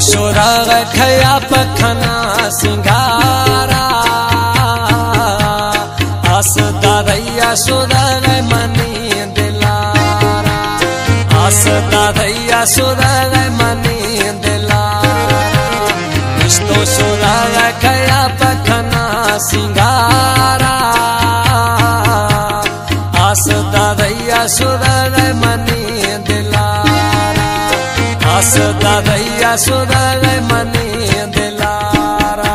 शोरा रखया पखना सिंगारा आस दादैया सुधा मनी दिलारा आस दादैया सुधा मनी दिलारा तो शोरा रखया पखना सिंगारा आस दादैया सुधा मनी दिलारा आस दादैया सुधा मनी दिलारा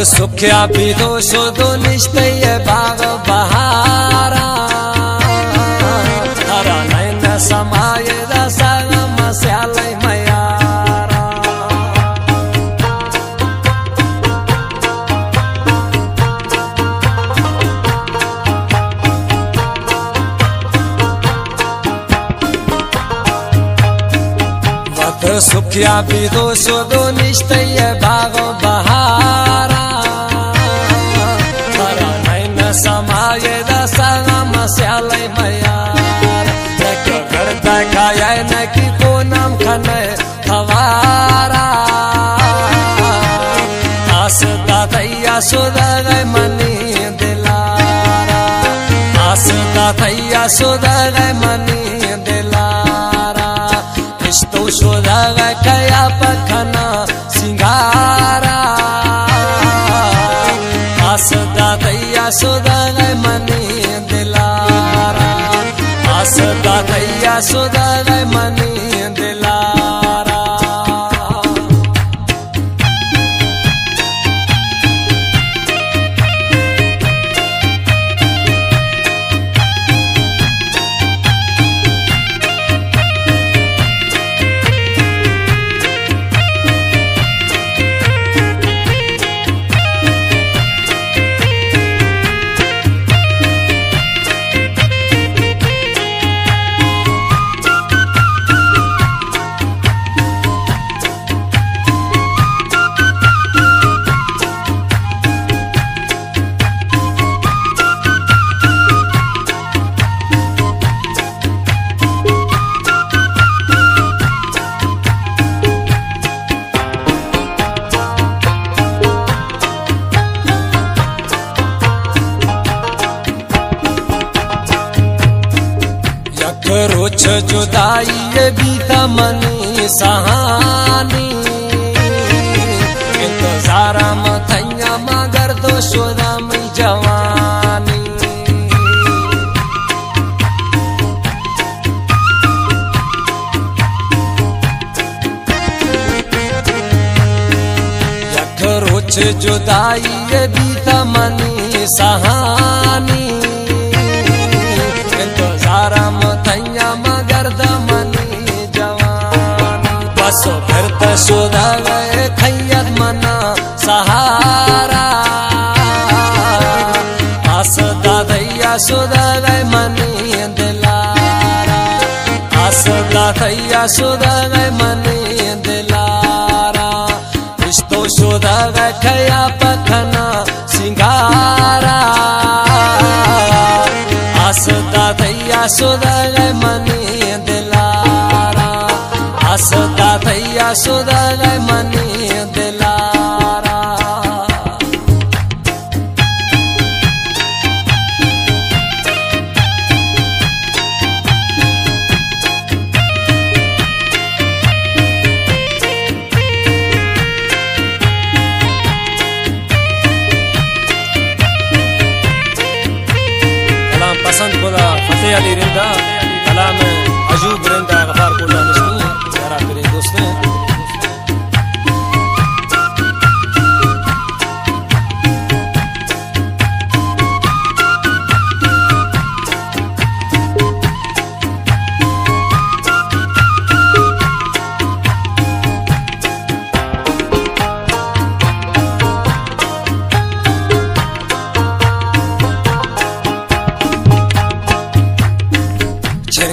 सुख्या भी दोषो दो निश्चय बाग बहारा हरा नैन समाय दसगम स्यालय मयारा वक्त सुख्या भी दोषो दो निश्चय बाग बहारा समाय दसगम स्यालय मयार करता खाया न कि को नाम खने हवारा आस दादैया सुधा मनी दिलारा आस दादैया सुधा मनी दिलारा तो सुधा कया पखना सिंगारा आस दादैया सुधा मनी दिलारा आस दादैया सुधा मनी दिलारा रोच जुदाई भी तमनी सहानी इंतजार मथैया मगर दो शोदा में जवानी यख रोच जुदाई भी तमनी सहानी मथैया मगर दमनी जवानी बसो फिर सुधा खैयत मना सहारा आस दादैया सुधा मनी दिलारा आस दादैया सुधा मनी दिलारा तो सुधा खया पखना सिंगारा आस दादैया सुधा मनी दिलारा आस दादैया सुधा मनी दिलारा पसंद खुदा फतेह अली रिंदा कलाम अजूब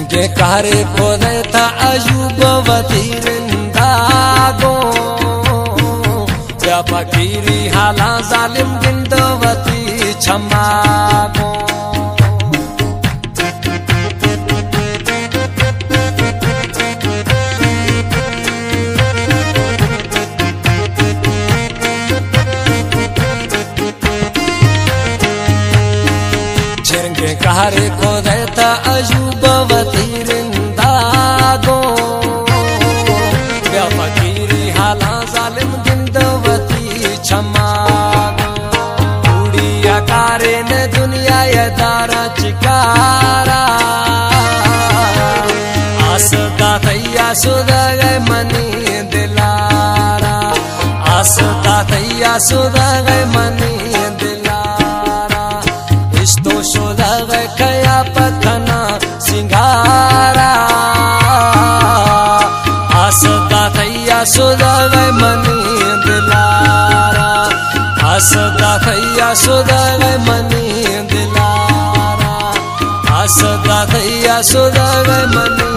जंगे कारे खोदे था अयूब वतीरिंदागो या फकीरी हाला जालिम गिंदवती छमागो जंगे कारे खोदे था अयूब वतीरिंदागो या फकीरी हाला जालिम गिंदवती छमागो उड़िया कारे ने दुनिया ये दारा चिकारा आसदा थैया सुदा गए मनी दिलारा आसदा थैया सुदा गए मनी दिलारा इस्तो सुदा गए कया पखना सिंगारा आसदा थैया सुदा गए मनी दिलारा आसदा थैया सुदा गए मनी दिलारा आसदा थैया सुदा गए मनी